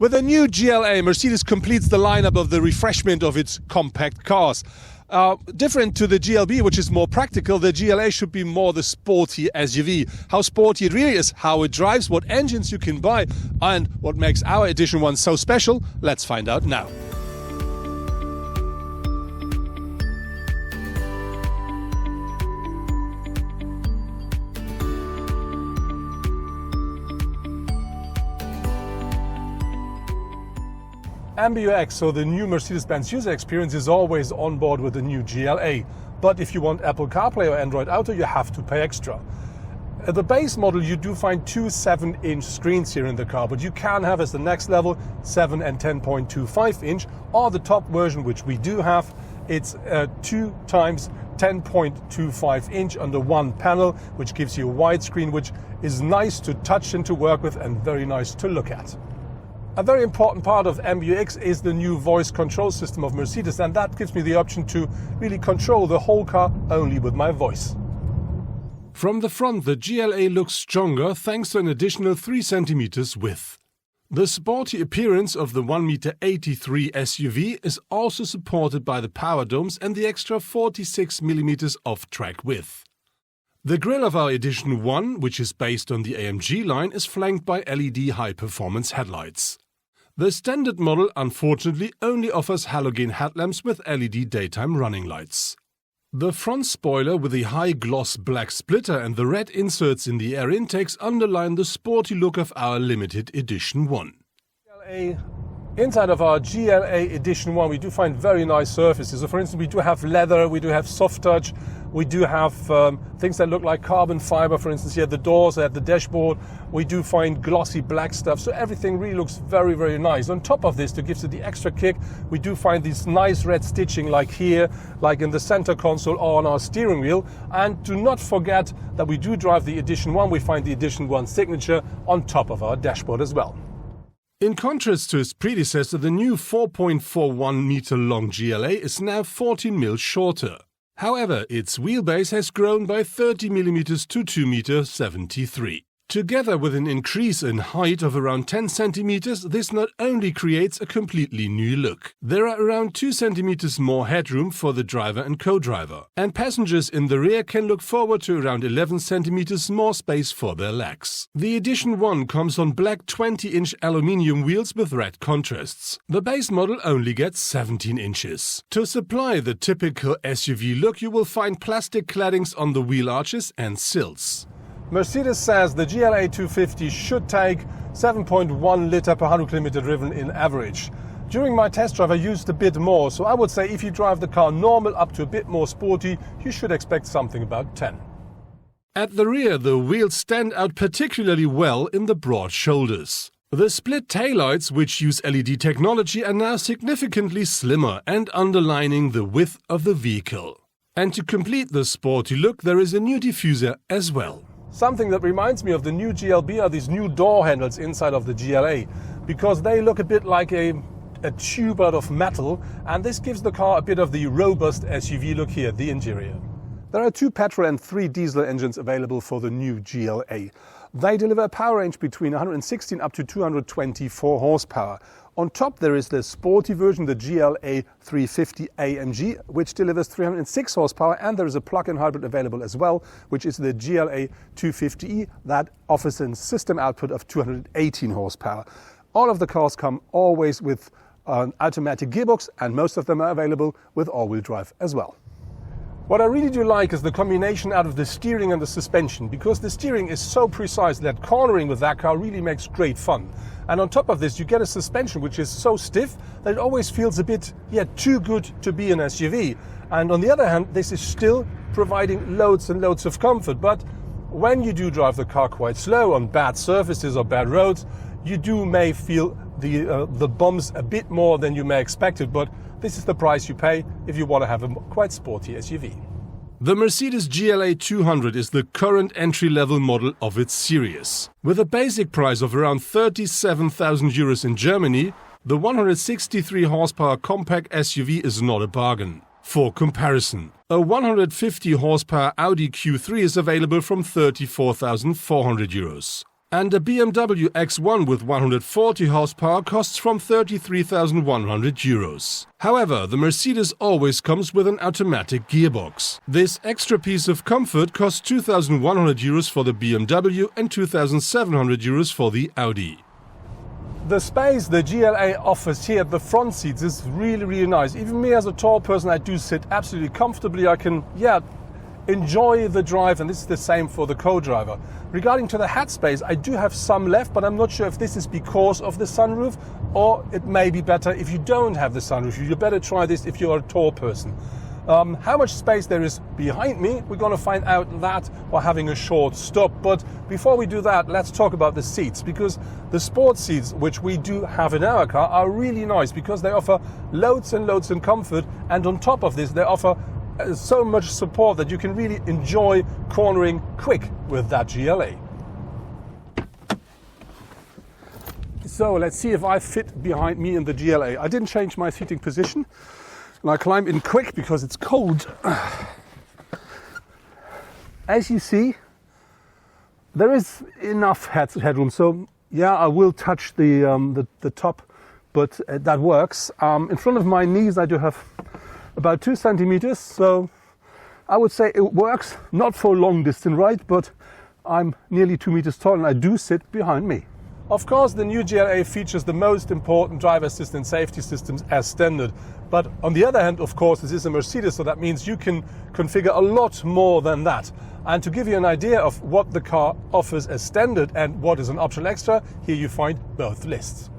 With the new GLA, Mercedes completes the lineup of the refreshment of its compact cars. Different to the GLB, which is more practical, the GLA should be more the sporty SUV. How sporty it really is, how it drives, what engines you can buy, and what makes our Edition 1 so special, let's find out now. MBUX, so the new Mercedes-Benz user experience, is always on board with the new GLA. But if you want Apple CarPlay or Android Auto, you have to pay extra. At the base model, you do find two 7-inch screens here in the car, but you can have as the next level 7 and 10.25 inch, or the top version, which we do have, it's 2 times 10.25 inch under one panel, which gives you a widescreen, which is nice to touch and to work with and very nice to look at. A very important part of MBUX is the new voice control system of Mercedes, and that gives me the option to really control the whole car only with my voice. From the front, the GLA looks stronger thanks to an additional 3 centimeters width. The sporty appearance of the 1.83 m SUV is also supported by the power domes and the extra 46 millimeters of track width. The grille of our Edition 1, which is based on the AMG line, is flanked by LED high-performance headlights. The standard model, unfortunately, only offers halogen headlamps with LED daytime running lights. The front spoiler with the high-gloss black splitter and the red inserts in the air intakes underline the sporty look of our limited Edition 1. Inside of our GLA Edition 1, we do find very nice surfaces. So for instance, we do have leather, we do have soft touch, we do have things that look like carbon fiber, for instance, here at the doors, at the dashboard. We do find glossy black stuff, so everything really looks very, very nice. On top of this, to give it the extra kick, we do find this nice red stitching like here, like in the center console or on our steering wheel. And do not forget that we do drive the Edition 1, we find the Edition 1 signature on top of our dashboard as well. In contrast to its predecessor, the new 4.41 meter long GLA is now 14 mm shorter. However, its wheelbase has grown by 30 mm to 2.73 m. Together with an increase in height of around 10 cm, this not only creates a completely new look. There are around 2 cm more headroom for the driver and co-driver, and passengers in the rear can look forward to around 11 cm more space for their legs. The Edition 1 comes on black 20-inch aluminium wheels with red contrasts. The base model only gets 17 inches. To supply the typical SUV look, you will find plastic claddings on the wheel arches and sills. Mercedes says the GLA 250 should take 7.1 litre per 100 km driven in average. During my test drive I used a bit more, so I would say if you drive the car normal up to a bit more sporty, you should expect something about 10. At the rear, the wheels stand out particularly well in the broad shoulders. The split taillights, which use LED technology, are now significantly slimmer and underlining the width of the vehicle. And to complete the sporty look, there is a new diffuser as well. Something that reminds me of the new GLB are these new door handles inside of the GLA, because they look a bit like a tube out of metal, and this gives the car a bit of the robust SUV look here, the interior. There are 2 petrol and 3 diesel engines available for the new GLA. They deliver a power range between 116 up to 224 horsepower. On top there is the sporty version, the GLA 350 AMG, which delivers 306 horsepower, and there is a plug-in hybrid available as well, which is the GLA 250e that offers a system output of 218 horsepower. All of the cars come always with an automatic gearbox, and most of them are available with all-wheel drive as well. What I really do like is the combination out of the steering and the suspension, because the steering is so precise that cornering with that car really makes great fun. And on top of this, you get a suspension which is so stiff that it always feels a bit, too good to be an SUV. And on the other hand, this is still providing loads and loads of comfort. But when you do drive the car quite slow on bad surfaces or bad roads, you may feel the bumps a bit more than you may expect it. But this is the price you pay if you want to have a quite sporty SUV. The Mercedes GLA 200 is the current entry-level model of its series. With a basic price of around 37,000 euros in Germany, the 163 horsepower compact SUV is not a bargain. For comparison, a 150 horsepower Audi Q3 is available from 34,400 euros. And a BMW X1 with 140 horsepower costs from €33,100. However, the Mercedes always comes with an automatic gearbox. This extra piece of comfort costs €2,100 for the BMW and €2,700 for the Audi. The space the GLA offers here at the front seats is really nice. Even me as a tall person, I do sit absolutely comfortably. I can, enjoy the drive, and this is the same for the co-driver. Regarding to the hat space, I do have some left, but I'm not sure if this is because of the sunroof, or it may be better if you don't have the sunroof. You better try this if you're a tall person. How much space there is behind me, we're going to find out that while having a short stop. But before we do that, let's talk about the seats, because the sports seats, which we do have in our car, are really nice because they offer loads and loads of comfort, and on top of this they offer so much support that you can really enjoy cornering quick with that GLA. So let's see if I fit behind me in the GLA. I didn't change my seating position, and I climb in quick because it's cold. As you see, there is enough headroom, so yeah, I will touch the top, but that works. In front of my knees I do have about 2 centimeters, so I would say it works, not for a long distance ride, but I'm nearly 2 meters tall and I do sit behind me. Of course, the new GLA features the most important driver assistance safety systems as standard. But on the other hand, of course, this is a Mercedes, so that means you can configure a lot more than that. And to give you an idea of what the car offers as standard and what is an optional extra, here you find both lists.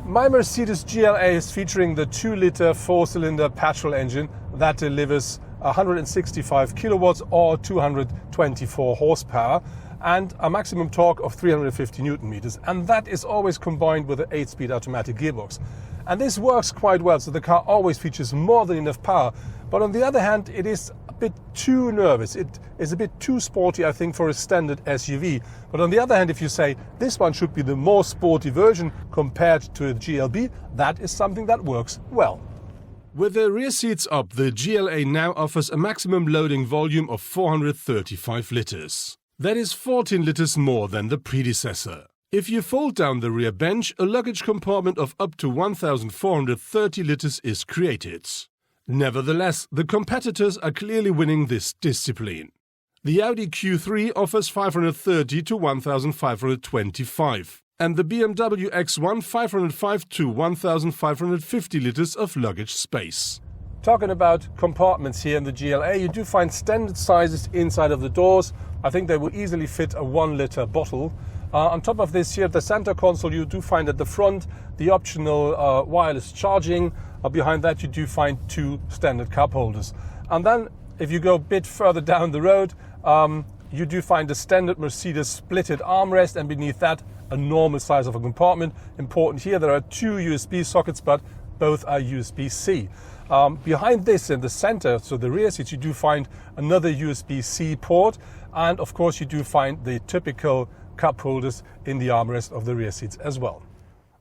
My Mercedes GLA is featuring the 2-litre 4-cylinder petrol engine that delivers 165 kilowatts or 224 horsepower and a maximum torque of 350 Newton meters. And that is always combined with an 8-speed automatic gearbox. And this works quite well, so the car always features more than enough power. But on the other hand, it is a bit too nervous. It is a bit too sporty, I think, for a standard SUV. But on the other hand, if you say this one should be the more sporty version compared to a GLB, that is something that works well. With the rear seats up, the GLA now offers a maximum loading volume of 435 litres. That is 14 litres more than the predecessor. If you fold down the rear bench, a luggage compartment of up to 1,430 litres is created. Nevertheless, the competitors are clearly winning this discipline. The Audi Q3 offers 530 to 1,525, and the BMW X1 505 to 1,550 litres of luggage space. Talking about compartments here in the GLA, you do find standard sizes inside of the doors. I think they will easily fit a 1-litre bottle. On top of this, here at the center console, you do find at the front the optional wireless charging. Behind that, you do find 2 standard cup holders. And then, if you go a bit further down the road, you do find a standard Mercedes splitted armrest, and beneath that, a normal size of a compartment. Important here, there are 2 USB sockets, but both are USB-C. Behind this, in the center, so the rear seats, you do find another USB-C port, and of course, you do find the typical cup holders in the armrest of the rear seats as well.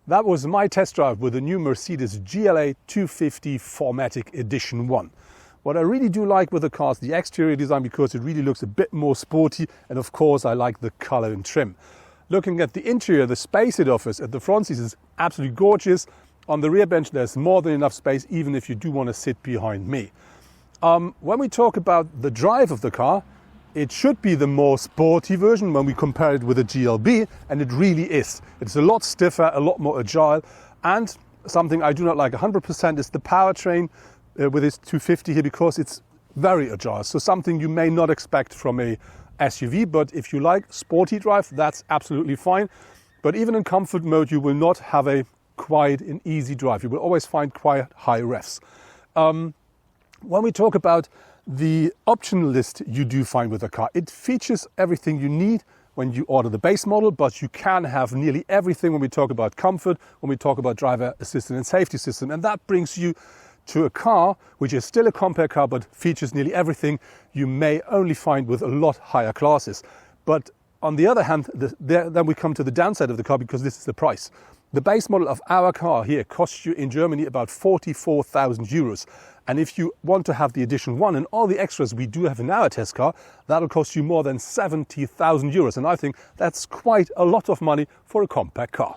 That was my test drive with the new Mercedes GLA 250 4MATIC Edition 1. What I really do like with the car is the exterior design, because it really looks a bit more sporty, and of course I like the color and trim. Looking at the interior, the space it offers at the front seats is absolutely gorgeous. On the rear bench there's more than enough space, even if you do want to sit behind me. When we talk about the drive of the car, it should be the more sporty version when we compare it with a GLB, and it really is. It's a lot stiffer, a lot more agile, and something I do not like 100% is the powertrain with this 250 here, because it's very agile. So something you may not expect from a SUV, but if you like sporty drive, that's absolutely fine. But even in comfort mode, you will not have a quiet and easy drive. You will always find quite high revs. When we talk about the optional list you do find with the car, it features everything you need when you order the base model, but you can have nearly everything when we talk about comfort, when we talk about driver assistance and safety system. And that brings you to a car which is still a compact car, but features nearly everything you may only find with a lot higher classes. But On the other hand, then we come to the downside of the car, because this is the price. The base model of our car here costs you in Germany about 44,000 euros. And if you want to have the Edition 1 and all the extras we do have in our test car, that'll cost you more than 70,000 euros. And I think that's quite a lot of money for a compact car.